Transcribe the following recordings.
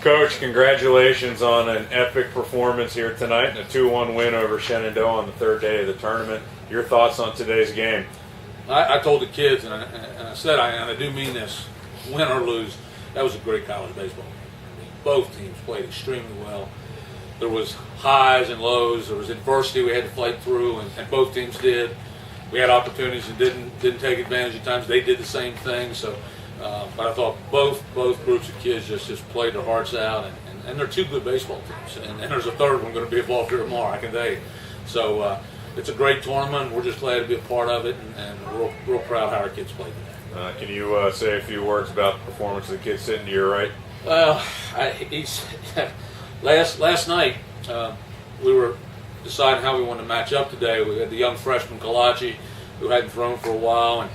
Coach, congratulations on an epic performance here tonight and a 2-1 win over Shenandoah on the third day of the tournament. Your thoughts on today's game? I told the kids, and I said, and I do mean this, win or lose, that was a great college baseball game. I mean, both teams played extremely well. There was highs and lows. There was adversity we had to fight through, and both teams did. We had opportunities and didn't take advantage of times. They did the same thing. So, but I thought both groups of kids just played their hearts out, and they're two good baseball teams. And there's a third one going to be involved here tomorrow, I can tell you. So it's a great tournament. We're just glad to be a part of it, and we're real proud how our kids played today. Can you say a few words about the performance of the kid sitting to your right? Well, last night we were deciding how we wanted to match up today. We had the young freshman Kalachi, who hadn't thrown for a while, and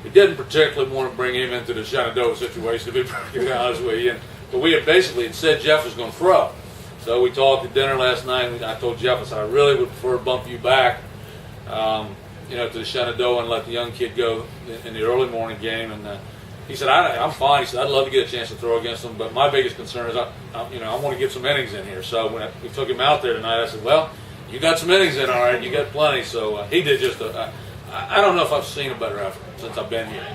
we didn't particularly want to bring him into the Shenandoah situation, to be honest with you. But we had basically said Jeff was going to throw. So we talked at dinner last night, and I told Jeff, I said, I really would prefer to bump you back, to the Shenandoah and let the young kid go in the early morning game. And he said, I'm fine. He said, I'd love to get a chance to throw against them, but my biggest concern is I want to get some innings in here. So when we took him out there tonight, I said, well, you got some innings in, all right. You got plenty. So he did just I don't know if I've seen a better effort since I've been here.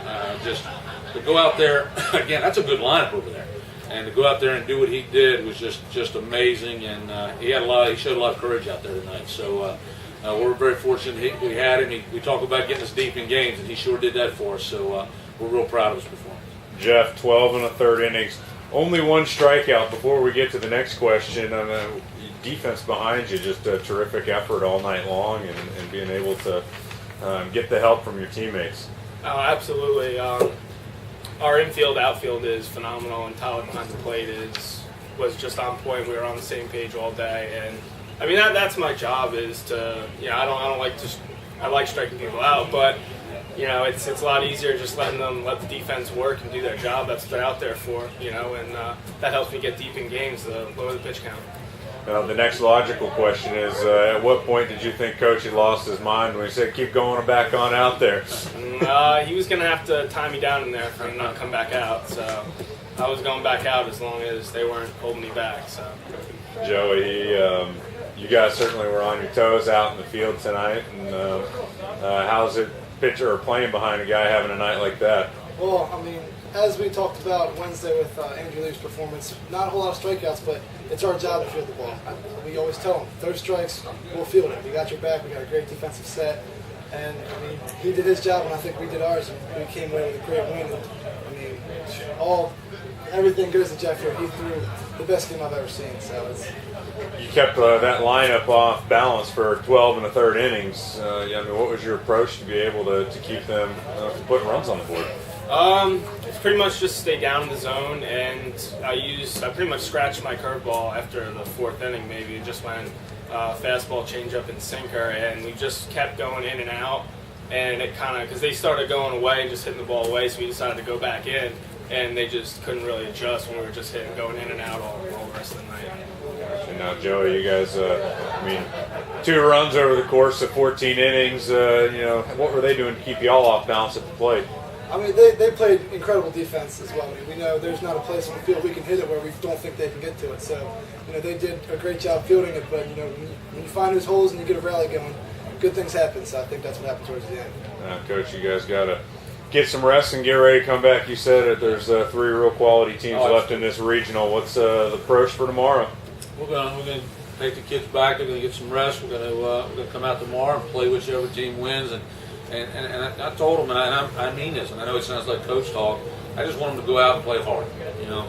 Just to go out there, again, that's a good lineup over there. And to go out there and do what he did was just amazing. And he showed a lot of courage out there tonight. So we're very fortunate we had him. We talk about getting us deep in games, and he sure did that for us. So we're real proud of his performance. Jeff, 12 and a third innings. Only one strikeout. Before we get to the next question, defense behind you, just a terrific effort all night long, and being able to get the help from your teammates. Oh, absolutely. Our infield, outfield is phenomenal, and Tyler behind the plate was just on point. We were on the same page all day, and I mean that's my job is to I like striking people out, but it's a lot easier just let the defense work and do their job. That's what they're out there for, and that helps me get deep in games, the lower the pitch count. The next logical question is, at what point did you think Coach had lost his mind when he said, keep going back on out there? He was going to have to tie me down in there for him not come back out. So I was going back out as long as they weren't holding me back. So Joey, you guys certainly were on your toes out in the field tonight. And how's it pitcher or playing behind a guy having a night like that? Well, I mean, as we talked about Wednesday with Andrew Lee's performance, not a whole lot of strikeouts, but it's our job to field the ball. We always tell him, third strikes, we'll field it. We got your back. We got a great defensive set. And, I mean, he did his job, and I think we did ours, and we came away with a great win. And, I mean, everything goes to Jeff here. He threw the best game I've ever seen. So you kept that lineup off balance for 12 and a third innings. What was your approach to be able to keep them from putting runs on the board? It's pretty much just stay down in the zone, and I pretty much scratched my curveball after the fourth inning. Maybe it just went fastball, changeup, and sinker, and we just kept going in and out. And it kind of because they started going away and just hitting the ball away, so we decided to go back in, and they just couldn't really adjust when we were just going in and out all the rest of the night. And now, Joey, you guys, 2 runs over the course of 14 innings. What were they doing to keep you all off balance at the plate? I mean, they played incredible defense as well. I mean, we know there's not a place on the field we can hit it where we don't think they can get to it. So, they did a great job fielding it. But, when you find those holes and you get a rally going, good things happen. So I think that's what happened towards the end. Coach, you guys got to get some rest and get ready to come back. You said that there's 3 real quality teams left in this regional. What's the approach for tomorrow? We're gonna take the kids back. They're gonna get some rest. We're gonna come out tomorrow and play whichever team wins. And I told them, and I mean this, and I know it sounds like coach talk, I just want them to go out and play hard.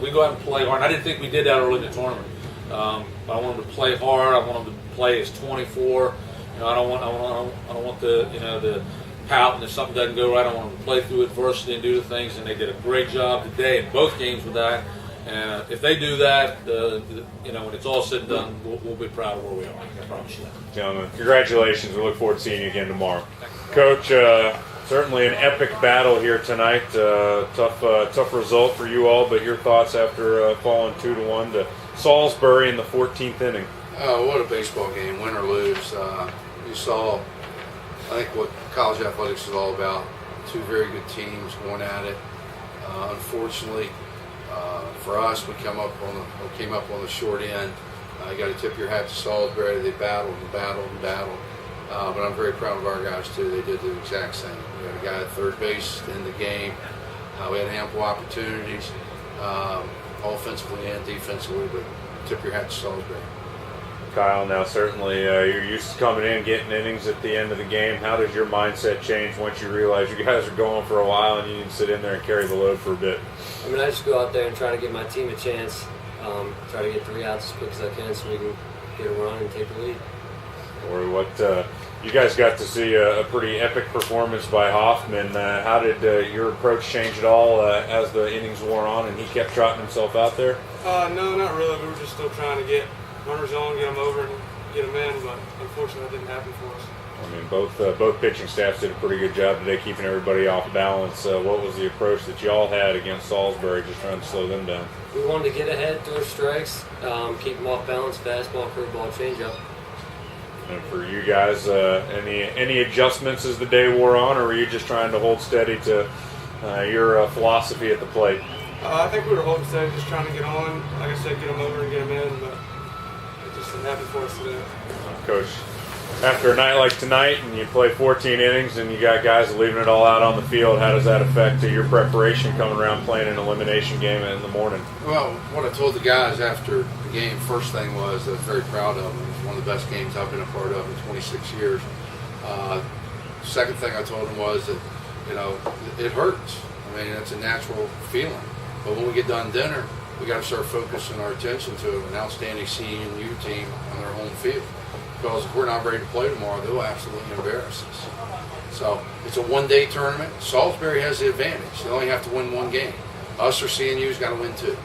We go out and play hard. And I didn't think we did that early in the tournament. But I want them to play hard. I want them to play as 24. I don't want the pout, and if something doesn't go right, I want them to play through adversity and do the things. And they did a great job today in both games with that. And if they do that, when it's all said and done, we'll be proud of where we are. I promise you that. Gentlemen, congratulations. We look forward to seeing you again tomorrow. Coach, certainly an epic battle here tonight. Tough result for you all, but your thoughts after falling 2-1 to Salisbury in the 14th inning? Oh, what a baseball game, win or lose. You saw, I think, what college athletics is all about. 2 very good teams going at it. Unfortunately, For us, we came up on the short end. You got to tip your hat to Salisbury. They battled and battled and battled. But I'm very proud of our guys too. They did the exact same. We had a guy at third base in the game. We had ample opportunities, offensively and defensively. But tip your hat to Salisbury. Kyle, now certainly you're used to coming in, getting innings at the end of the game. How does your mindset change once you realize you guys are going for a while and you need to sit in there and carry the load for a bit? I mean, I just go out there and try to give my team a chance, try to get 3 outs as quick as I can so we can get a run and take the lead. Or what you guys got to see a pretty epic performance by Hoffman. How did your approach change at all as the innings wore on and he kept trotting himself out there? No, not really. We were just still trying to get runners on, get them over, and get them in, but unfortunately that didn't happen for us. I mean, both pitching staffs did a pretty good job today keeping everybody off balance. What was the approach that y'all had against Salisbury, just trying to slow them down? We wanted to get ahead, throw strikes, keep them off balance, fastball, curveball, changeup. And for you guys, any adjustments as the day wore on, or were you just trying to hold steady to your philosophy at the plate? I think we were holding steady, just trying to get on. Like I said, get them over and get them in, but it just didn't happen for us today. Coach, after a night like tonight and you play 14 innings and you got guys leaving it all out on the field, how does that affect your preparation coming around playing an elimination game in the morning? Well, what I told the guys after the game, first thing was I was very proud of them. It was one of the best games I've been a part of in 26 years. Second thing I told them was that, it hurts. I mean, it's a natural feeling. But when we get done dinner, we got to start focusing our attention to an outstanding CNU team on their home field. Because if we're not ready to play tomorrow, they'll absolutely embarrass us. So it's a one-day tournament. Salisbury has the advantage. They only have to win one game. Us or CNU's got to win 2.